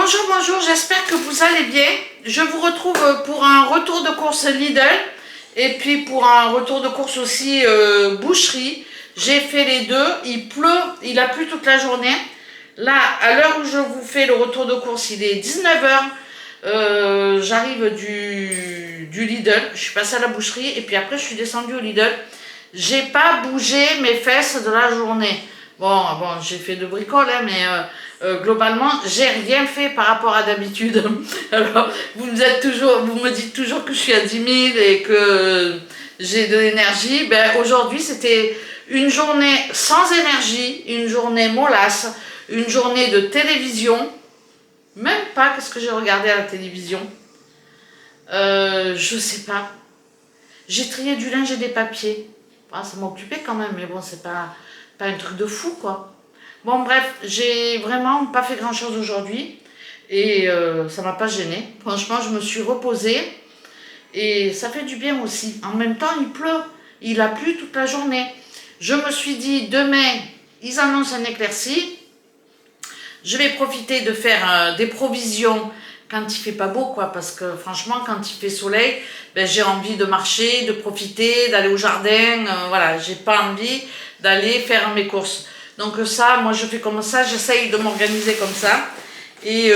Bonjour, bonjour, j'espère que vous allez bien. Je vous retrouve pour un retour de course Lidl et puis pour un retour de course aussi boucherie. J'ai fait les deux, il pleut, il a plu toute la journée. Là, à l'heure où je vous fais le retour de course, il est 19h. J'arrive du Lidl, je suis passée à la boucherie et puis après je suis descendue au Lidl. J'ai pas bougé mes fesses de la journée. Bon, j'ai fait de bricoles, hein, mais globalement, j'ai rien fait par rapport à d'habitude. Alors, vous me dites toujours que je suis à 10 000 et que j'ai de l'énergie. Ben, aujourd'hui, c'était une journée sans énergie, une journée mollasse, une journée de télévision. Même pas qu'est-ce que j'ai regardé à la télévision. Je sais pas. J'ai trié du linge et des papiers. Ah, ça m'occupait quand même, mais bon, c'est pas un truc de fou, quoi. Bon, bref, j'ai vraiment pas fait grand-chose aujourd'hui et ça m'a pas gênée. Franchement, je me suis reposée et ça fait du bien aussi. En même temps, il pleut. Il a plu toute la journée. Je me suis dit, demain, ils annoncent un éclairci. Je vais profiter de faire des provisions quand il fait pas beau, quoi, parce que franchement, quand il fait soleil, ben, j'ai envie de marcher, de profiter, d'aller au jardin, voilà, j'ai pas envie d'aller faire mes courses. Donc ça, moi je fais comme ça, j'essaye de m'organiser comme ça et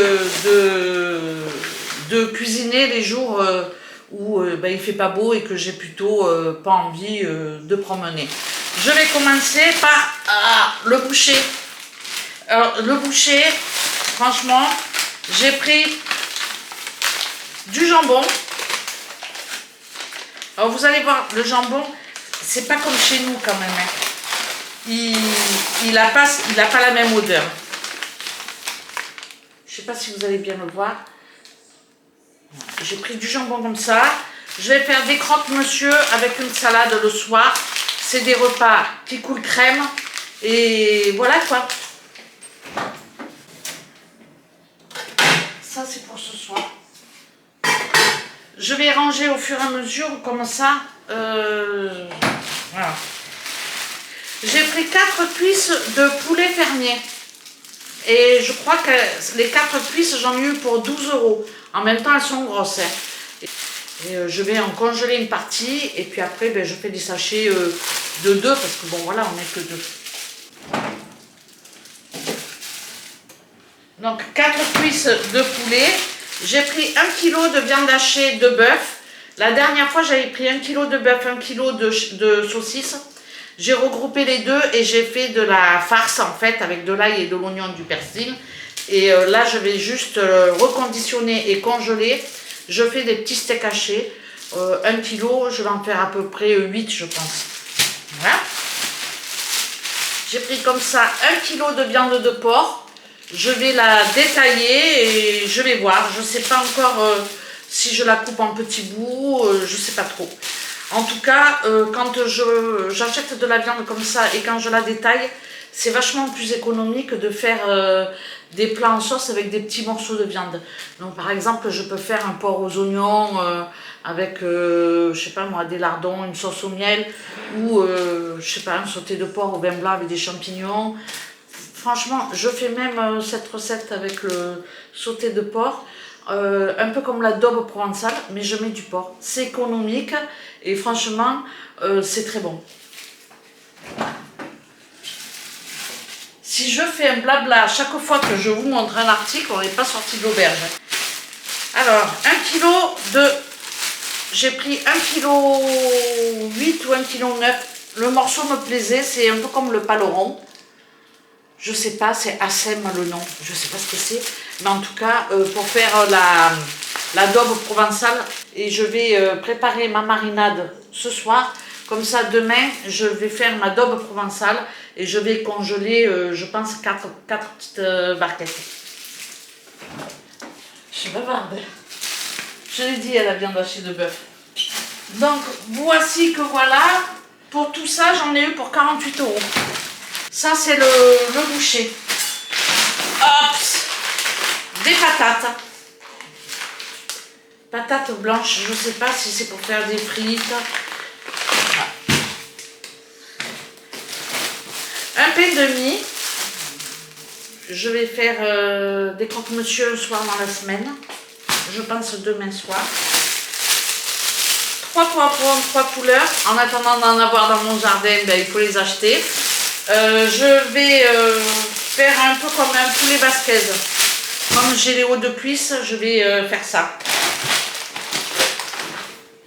de cuisiner les jours où ben, il fait pas beau et que j'ai plutôt pas envie de promener. Je vais commencer par le boucher. Alors le boucher, franchement, j'ai pris du jambon. Alors vous allez voir, le jambon, c'est pas comme chez nous quand même. Hein. Il a pas la même odeur. Je sais pas si vous allez bien le voir. J'ai pris du jambon comme ça. Je vais faire des croque-monsieur avec une salade le soir. C'est des repas qui coulent crème. Et voilà quoi. Ça c'est pour ce soir. Je vais ranger au fur et à mesure comme ça. Voilà. J'ai pris 4 cuisses de poulet fermier. Et je crois que les 4 cuisses, j'en ai eu pour 12 €. En même temps, elles sont grosses. Hein. Et je vais en congeler une partie. Et puis après, ben, je fais des sachets de 2. Parce que bon, voilà, on n'est que 2. Donc, 4 cuisses de poulet. J'ai pris 1 kg de viande hachée de bœuf. La dernière fois, j'avais pris 1 kg de bœuf, 1 kg de saucisse. J'ai regroupé les deux et j'ai fait de la farce en fait avec de l'ail et de l'oignon et du persil. Et là, je vais juste reconditionner et congeler. Je fais des petits steaks hachés. 1 kg, je vais en faire à peu près 8, je pense. Voilà. J'ai pris comme ça 1 kg de viande de porc. Je vais la détailler et je vais voir. Je ne sais pas encore si je la coupe en petits bouts, je ne sais pas trop. En tout cas, quand j'achète de la viande comme ça et quand je la détaille, c'est vachement plus économique de faire des plats en sauce avec des petits morceaux de viande. Donc par exemple, je peux faire un porc aux oignons avec, je sais pas moi, des lardons, une sauce au miel ou, je sais pas, un sauté de porc au vin blanc avec des champignons. Franchement, je fais même cette recette avec le sauté de porc. Un peu comme la daube provençale, mais je mets du porc. C'est économique et franchement, c'est très bon. Si je fais un blabla à chaque fois que je vous montre un article, on n'est pas sorti de l'auberge. Alors, 1 kg de... J'ai pris 1 kg 8 ou 1 kg 9. Le morceau me plaisait, c'est un peu comme le paleron. Je sais pas, c'est Assem le nom, je sais pas ce que c'est, mais en tout cas pour faire la daube provençale, et je vais préparer ma marinade ce soir, comme ça demain je vais faire ma daube provençale et je vais congeler je pense 4 petites barquettes. Je suis bavarde, je l'ai dit à la viande hachée de bœuf. Donc voici que voilà, pour tout ça j'en ai eu pour 48 €. Ça, c'est le boucher. Hop, des patates. Patates blanches, je ne sais pas si c'est pour faire des frites. Un pain de mie. je vais faire des croque-monsieur un soir dans la semaine. Je pense demain soir. 3 poivrons, 3 couleurs. En attendant d'en avoir dans mon jardin, ben, il faut les acheter. Je vais faire un peu comme un poulet basquez. Comme j'ai les hauts de cuisse, je vais faire ça.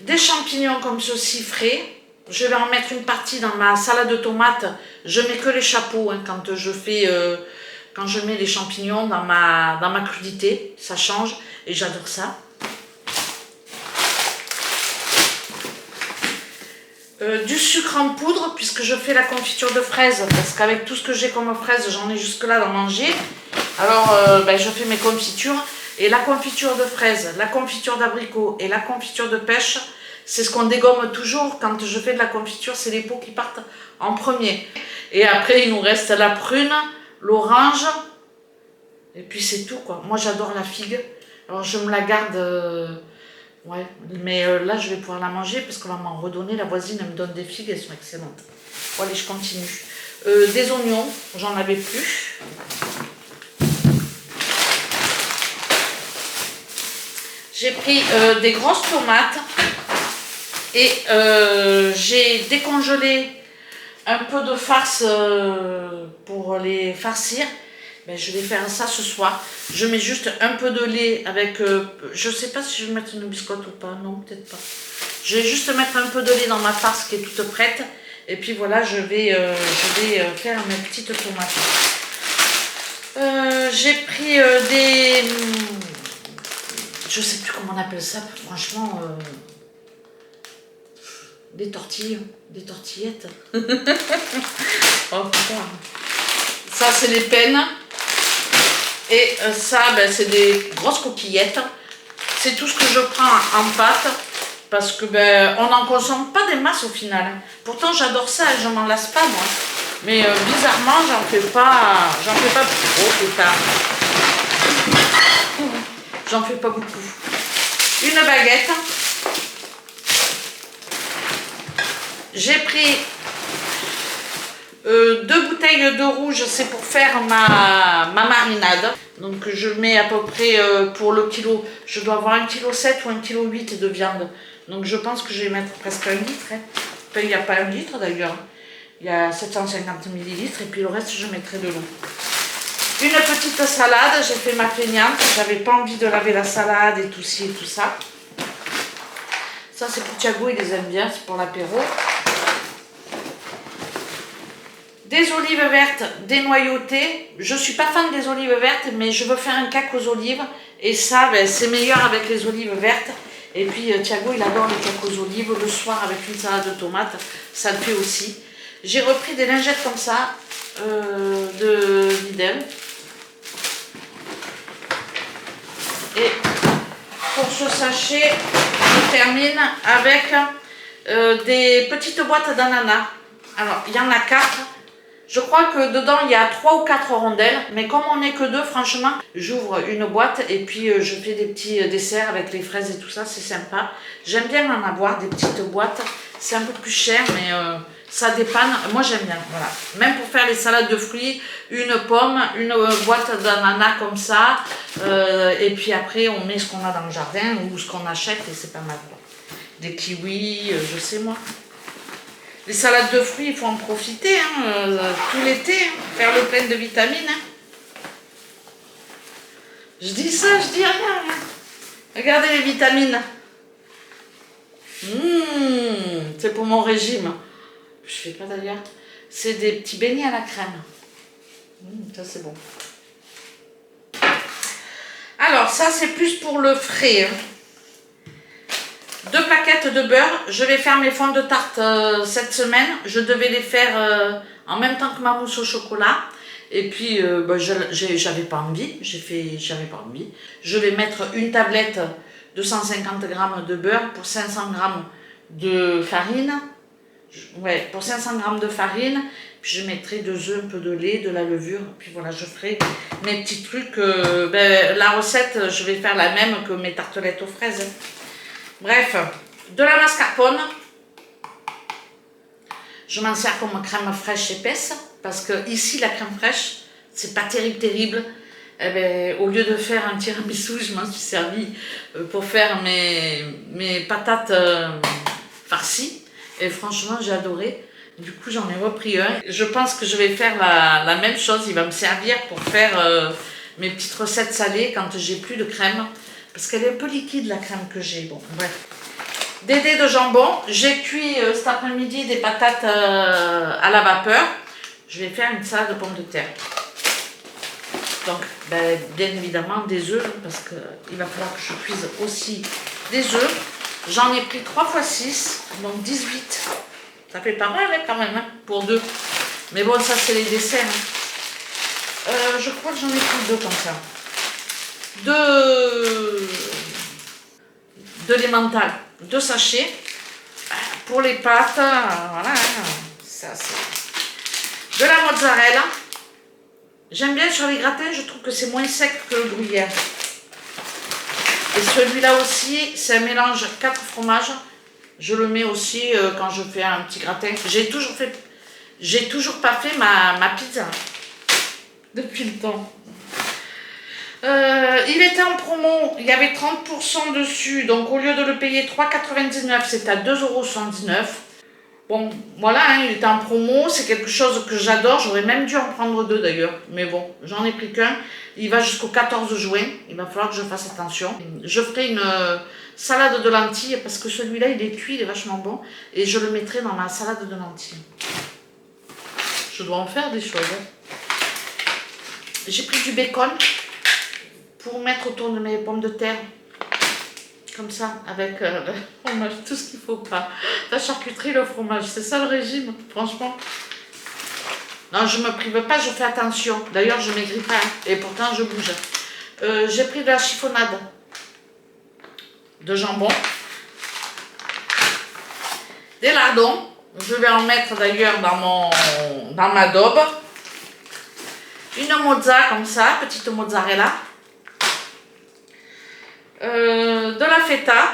Des champignons comme ceci frais. Je vais en mettre une partie dans ma salade de tomates. Je mets que les chapeaux hein, quand je mets les champignons dans ma crudité. Ça change et j'adore ça. Du sucre en poudre puisque je fais la confiture de fraises. Parce qu'avec tout ce que j'ai comme fraises, j'en ai jusque là d'en manger. Alors ben, je fais mes confitures. Et la confiture de fraises, la confiture d'abricot et la confiture de pêche, c'est ce qu'on dégomme toujours quand je fais de la confiture, c'est les pots qui partent en premier. Et après, il nous reste la prune, l'orange, et puis c'est tout quoi. Moi, j'adore la figue, alors je me la garde, ouais, mais là, je vais pouvoir la manger parce qu'on va m'en redonner. La voisine, elle me donne des figues, elles sont excellentes. Bon, allez, je continue. Des oignons, j'en avais plus. J'ai pris des grosses tomates et j'ai décongelé un peu de farce pour les farcir. Ben, je vais faire ça ce soir. Je mets juste un peu de lait avec... je ne sais pas si je vais mettre une biscotte ou pas. Non, peut-être pas. Je vais juste mettre un peu de lait dans ma farce qui est toute prête. Et puis voilà, je vais faire mes petites tomates. J'ai pris des... je sais plus comment on appelle ça, franchement, des tortilles, des tortillettes. Oh putain. Ça, c'est les pennes. Et ça, ben, c'est des grosses coquillettes. C'est tout ce que je prends en pâte. Parce que ben, on n'en consomme pas des masses au final. Pourtant, j'adore ça et je m'en lasse pas, moi. Mais bizarrement, j'en fais pas beaucoup. Oh putain. J'en fais pas beaucoup. Une baguette. J'ai pris 2 bouteilles de rouge, c'est pour faire ma marinade. Donc je mets à peu près pour le kilo, je dois avoir 1,7 kg ou 1,8 kg de viande. Donc je pense que je vais mettre presque 1 litre. Hein. Enfin, il n'y a pas 1 litre d'ailleurs. Il y a 750 ml et puis le reste je mettrai de l'eau. Une petite salade, j'ai fait ma feignante, j'avais pas envie de laver la salade et tout ci et tout ça. Ça c'est pour Thiago, il les aime bien, c'est pour l'apéro. Des olives vertes dénoyautées. Je suis pas fan des olives vertes, mais je veux faire un cake aux olives. Et ça, ben, c'est meilleur avec les olives vertes. Et puis Thiago, il adore les cakes aux olives. Le soir, avec une salade de tomates, ça le fait aussi. J'ai repris des lingettes comme ça, de Lidl. Et pour ce sachet, je termine avec des petites boîtes d'ananas. Alors, il y en a 4. Je crois que dedans, il y a 3 ou 4 rondelles. Mais comme on n'est que 2, franchement, j'ouvre une boîte et puis je fais des petits desserts avec les fraises et tout ça. C'est sympa. J'aime bien en avoir des petites boîtes. C'est un peu plus cher, mais ça dépanne. Moi, j'aime bien. Voilà. Même pour faire les salades de fruits, une pomme, une boîte d'ananas comme ça. Et puis après, on met ce qu'on a dans le jardin ou ce qu'on achète et c'est pas mal. Quoi. Des kiwis, je sais moi. Les salades de fruits, il faut en profiter hein, tout l'été, hein, faire le plein de vitamines. Hein. Je dis ça, je dis rien. Hein. Regardez les vitamines. C'est pour mon régime. Je fais pas d'ailleurs. C'est des petits beignets à la crème. Ça c'est bon. Alors ça c'est plus pour le frais. Hein. 2 paquettes de beurre. Je vais faire mes fonds de tarte cette semaine. Je devais les faire en même temps que ma mousse au chocolat. Et puis, j'avais pas envie. J'avais pas envie. Je vais mettre une tablette de 150 g de beurre pour 500 g de farine. Ouais, pour 500 g de farine. Puis je mettrai 2 œufs, un peu de lait, de la levure. Puis voilà, je ferai mes petits trucs. La recette, je vais faire la même que mes tartelettes aux fraises. Bref, de la mascarpone, je m'en sers comme crème fraîche épaisse, parce que ici la crème fraîche, c'est pas terrible. Eh ben, au lieu de faire un tiramisu, je m'en suis servi pour faire mes patates farcies. Et franchement, j'ai adoré. Du coup, j'en ai repris un. Je pense que je vais faire la même chose. Il va me servir pour faire mes petites recettes salées quand j'ai plus de crème. Parce qu'elle est un peu liquide, la crème que j'ai. Bon, bref. Des dés de jambon. J'ai cuit cet après-midi des patates à la vapeur. Je vais faire une salade de pommes de terre. Donc, ben, bien évidemment, des œufs, parce qu'il va falloir que je cuise aussi des œufs. J'en ai pris 3 x 6, donc 18. Ça fait pas mal hein, quand même, hein, pour 2. Mais bon, ça c'est les desserts. Hein. Je crois que j'en ai pris 2 comme ça. 2 l'emmental, 2 sachets. Pour les pâtes, voilà, ça c'est de la mozzarella. J'aime bien sur les gratins, je trouve que c'est moins sec que le gruyère. Et celui-là aussi, c'est un mélange 4 fromages. Je le mets aussi quand je fais un petit gratin. J'ai toujours pas fait ma pizza depuis le temps. Il était en promo, il y avait 30% dessus, donc au lieu de le payer 3,99, c'est à 2,79 €. Bon, voilà, hein, il était en promo, c'est quelque chose que j'adore, j'aurais même dû en prendre 2 d'ailleurs, mais bon, j'en ai pris qu'un. Il va jusqu'au 14 juin, il va falloir que je fasse attention. Je ferai une salade de lentilles, parce que celui-là, il est cuit, il est vachement bon, et je le mettrai dans ma salade de lentilles. Je dois en faire des choses. Hein. J'ai pris du bacon pour mettre autour de mes pommes de terre. Comme ça, avec le fromage, tout ce qu'il faut pas. La charcuterie, le fromage, c'est ça le régime, franchement. Non, je me prive pas, je fais attention. D'ailleurs, je maigris pas, et pourtant je bouge. J'ai pris de la chiffonnade de jambon. Des lardons. Je vais en mettre d'ailleurs dans ma daube. Une mozza comme ça, petite mozzarella. De la feta.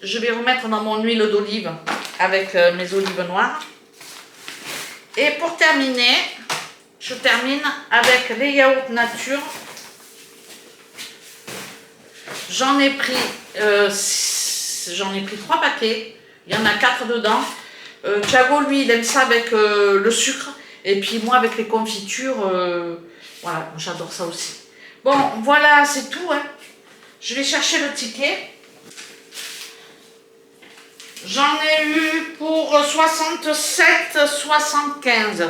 Je vais remettre dans mon huile d'olive avec mes olives noires. Et pour terminer, je termine avec les yaourts nature. J'en ai pris 3 paquets. Il y en a 4 dedans. Thiago, lui, il aime ça avec le sucre. Et puis moi, avec les confitures, voilà, j'adore ça aussi. Bon, voilà, c'est tout. Hein. Je vais chercher le ticket. J'en ai eu pour 67,75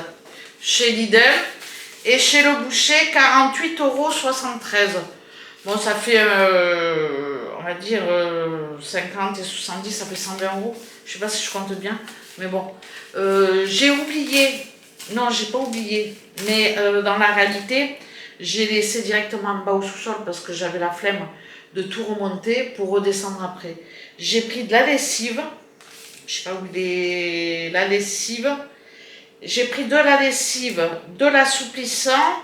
chez Lidl. Et chez le boucher, 48,73 €. Bon, ça fait, on va dire, 50 et 70, ça fait 120 €. Je sais pas si je compte bien, mais bon. J'ai oublié, non, j'ai pas oublié, mais dans la réalité, j'ai laissé directement en bas au sous-sol parce que j'avais la flemme de tout remonter pour redescendre après. J'ai pris de la lessive, je sais pas où est la lessive. J'ai pris de la lessive, de l'assouplissant.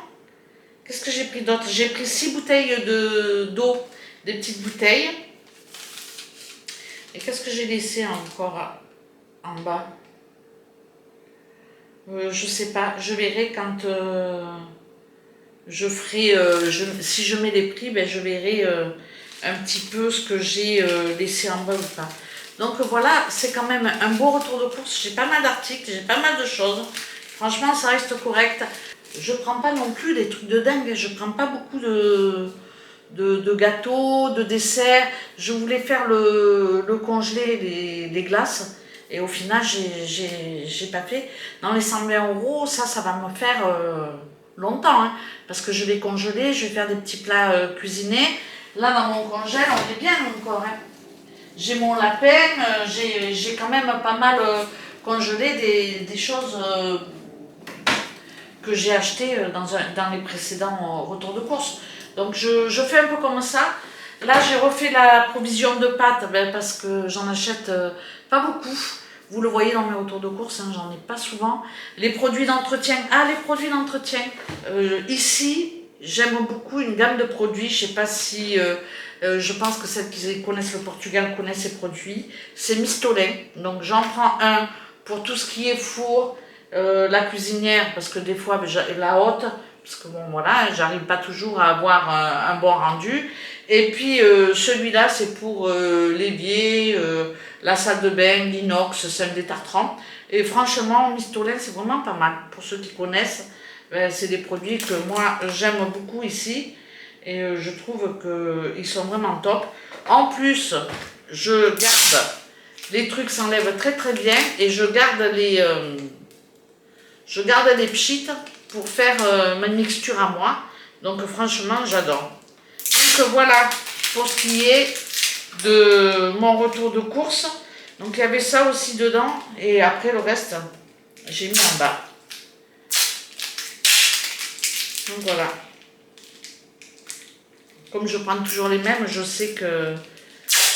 Qu'est-ce que j'ai pris d'autre? J'ai pris 6 bouteilles d'eau, des petites bouteilles. Et qu'est-ce que j'ai laissé encore en bas? Je sais pas, je verrai quand je ferai, si je mets les prix, ben, je verrai un petit peu ce que j'ai laissé en bas ou pas. Donc voilà, c'est quand même un beau retour de course. J'ai pas mal d'articles, j'ai pas mal de choses. Franchement, ça reste correct. Je prends pas non plus des trucs de dingue. Je prends pas beaucoup de gâteaux, de desserts. Je voulais faire le congelé, les glaces. Et au final, j'ai pas fait. Dans les 120 €, ça va me faire longtemps. Hein, parce que je vais congeler, je vais faire des petits plats cuisinés. Là, dans mon congèle, on est bien encore. Hein. J'ai mon lapin, j'ai quand même pas mal congelé des choses que j'ai achetées dans les précédents retours de course. Donc je fais un peu comme ça. Là, j'ai refait la provision de pâtes parce que j'en achète pas beaucoup. Vous le voyez dans mes retours de course, hein, j'en ai pas souvent. Les produits d'entretien. Ah, les produits d'entretien. Ici, j'aime beaucoup une gamme de produits. Je sais pas si... je pense que celles qui connaissent le Portugal connaissent ces produits. C'est Mistolin. Donc j'en prends un pour tout ce qui est four, la cuisinière, parce que des fois, la haute, parce que bon, voilà, j'arrive pas toujours à avoir un bon rendu. Et puis, celui-là, c'est pour l'évier, la salle de bain, l'inox, celle des tartrans. Et franchement, Mistolin, c'est vraiment pas mal. Pour ceux qui connaissent, c'est des produits que moi, j'aime beaucoup ici. Et je trouve qu'ils sont vraiment top. En plus, je garde, les trucs s'enlèvent très très bien. Et je garde les pchites pour faire ma mixture à moi. Donc franchement, j'adore. Donc voilà pour ce qui est de mon retour de course. Donc il y avait ça aussi dedans. Et après le reste, j'ai mis en bas. Donc voilà. Comme je prends toujours les mêmes, je sais que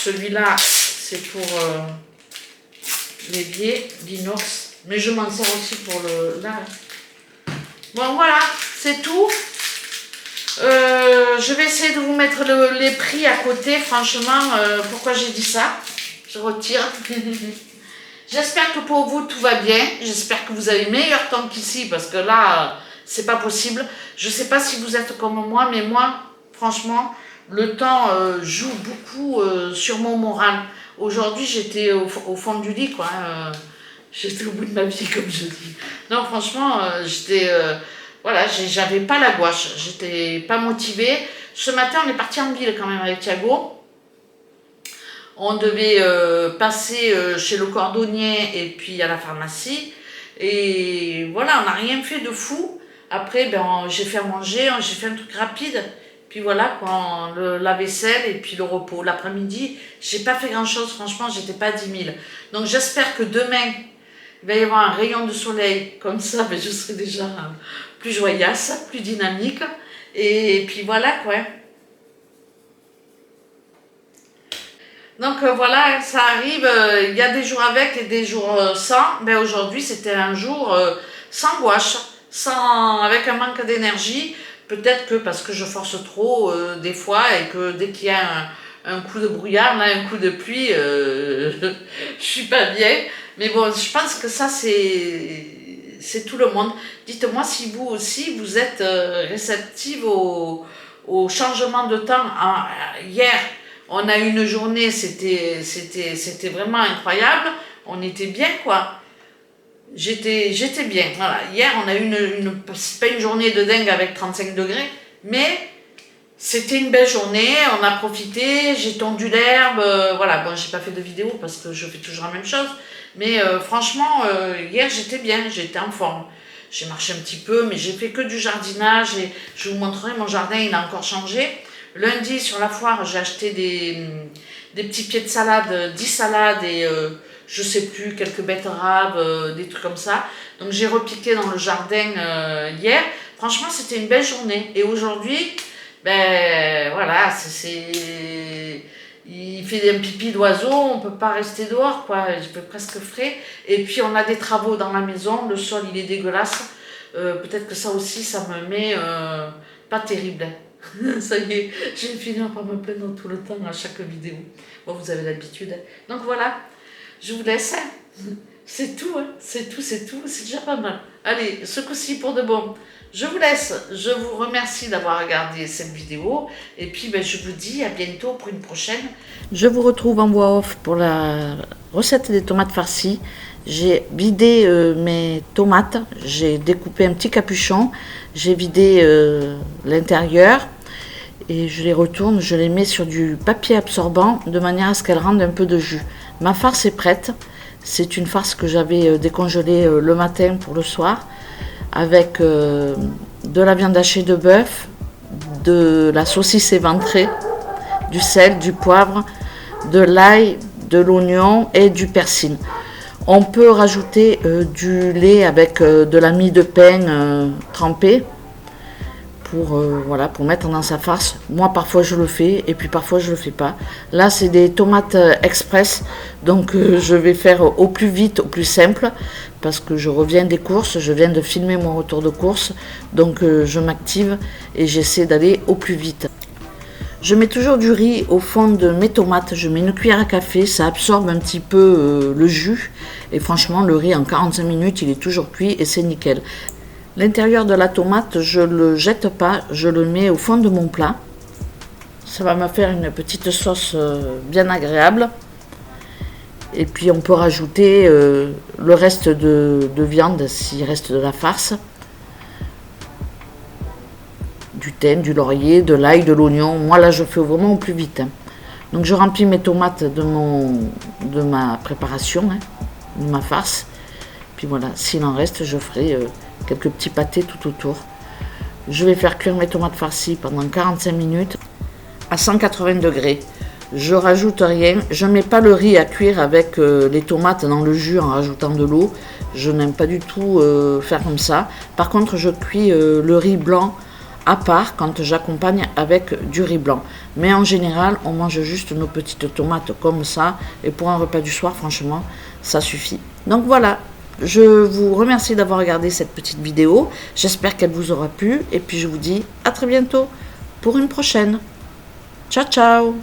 celui-là, c'est pour l'évier, l'inox. Mais je m'en sers aussi pour le lave. Bon voilà, c'est tout. Je vais essayer de vous mettre les prix à côté. Franchement, pourquoi j'ai dit ça? Je retire. J'espère que pour vous tout va bien. J'espère que vous avez meilleur temps qu'ici, parce que là, c'est pas possible. Je sais pas si vous êtes comme moi, mais moi, franchement, le temps joue beaucoup sur mon moral. Aujourd'hui, j'étais au fond du lit, quoi. J'étais au bout de ma vie, comme je dis. Non, franchement, j'étais... voilà, j'avais pas la gouache. J'étais pas motivée. Ce matin, on est parti en ville quand même avec Thiago. On devait passer chez le cordonnier et puis à la pharmacie. Et voilà, on n'a rien fait de fou. Après, ben, j'ai fait à manger, j'ai fait un truc rapide. Puis voilà, quoi, la vaisselle et puis le repos. L'après-midi, j'ai pas fait grand-chose. Franchement, j'étais pas à 10 000. Donc j'espère que demain, il va y avoir un rayon de soleil. Comme ça, ben, je serai déjà plus joyeuse, plus dynamique. Et puis voilà, quoi. Donc voilà, ça arrive, il y a des jours avec et des jours sans. Ben, aujourd'hui, c'était un jour sans gouache, avec un manque d'énergie. Peut-être que parce que je force trop des fois et que dès qu'il y a un coup de brouillard, là, un coup de pluie, je suis pas bien. Mais bon, je pense que ça, c'est tout le monde. Dites-moi si vous aussi, vous êtes réceptive au changement de temps. Hier, on a eu une journée, c'était vraiment incroyable. On était bien, quoi. J'étais bien. Voilà. Hier, on a eu c'est pas une journée de dingue avec 35 degrés, mais c'était une belle journée. On a profité, j'ai tondu l'herbe. Voilà, bon, j'ai pas fait de vidéo parce que je fais toujours la même chose. Mais franchement, hier, j'étais bien, j'étais en forme. J'ai marché un petit peu, mais j'ai fait que du jardinage. Et je vous montrerai, mon jardin, il a encore changé. Lundi, sur la foire, j'ai acheté des petits pieds de salade, 10 salades et je sais plus, quelques betteraves, des trucs comme ça. Donc j'ai repiqué dans le jardin hier. Franchement, c'était une belle journée. Et aujourd'hui, ben voilà, il fait un pipi d'oiseau, on peut pas rester dehors, quoi. Il fait presque frais. Et puis on a des travaux dans la maison, le sol il est dégueulasse. Peut-être que ça aussi, ça me met pas terrible. Ça y est, je vais finir par me plaindre tout le temps à chaque vidéo. Bon, vous avez l'habitude. Donc voilà, je vous laisse. C'est tout, hein. C'est tout, c'est déjà pas mal. Allez, ce coup-ci pour de bon. Je vous laisse, je vous remercie d'avoir regardé cette vidéo. Et puis, ben, je vous dis à bientôt pour une prochaine. Je vous retrouve en voix off pour la recette des tomates farcies. J'ai vidé mes tomates, j'ai découpé un petit capuchon, j'ai vidé l'intérieur et je les retourne, je les mets sur du papier absorbant de manière à ce qu'elles rendent un peu de jus. Ma farce est prête, c'est une farce que j'avais décongelée le matin pour le soir avec de la viande hachée de bœuf, de la saucisse éventrée, du sel, du poivre, de l'ail, de l'oignon et du persil. On peut rajouter du lait avec de la mie de pain trempée pour mettre dans sa farce. Moi, parfois, je le fais et puis parfois, je le fais pas. Là, c'est des tomates express, donc je vais faire au plus vite, au plus simple, parce que je reviens des courses, je viens de filmer mon retour de course, donc je m'active et j'essaie d'aller au plus vite. Je mets toujours du riz au fond de mes tomates, je mets une cuillère à café, ça absorbe un petit peu le jus. Et franchement, le riz en 45 minutes, il est toujours cuit et c'est nickel. L'intérieur de la tomate, je ne le jette pas, je le mets au fond de mon plat. Ça va me faire une petite sauce bien agréable. Et puis on peut rajouter le reste de viande s'il reste de la farce. Du thym, du laurier, de l'ail, de l'oignon. Moi là je fais vraiment au plus vite. Donc je remplis mes tomates de ma préparation, de ma farce. Puis voilà, s'il en reste, je ferai quelques petits pâtés tout autour. Je vais faire cuire mes tomates farcies pendant 45 minutes à 180 degrés. Je rajoute rien, je ne mets pas le riz à cuire avec les tomates dans le jus en rajoutant de l'eau. Je n'aime pas du tout faire comme ça. Par contre, je cuis le riz blanc à part quand j'accompagne avec du riz blanc. Mais en général, on mange juste nos petites tomates comme ça. Et pour un repas du soir, franchement, ça suffit. Donc voilà, je vous remercie d'avoir regardé cette petite vidéo. J'espère qu'elle vous aura plu. Et puis je vous dis à très bientôt pour une prochaine. Ciao, ciao!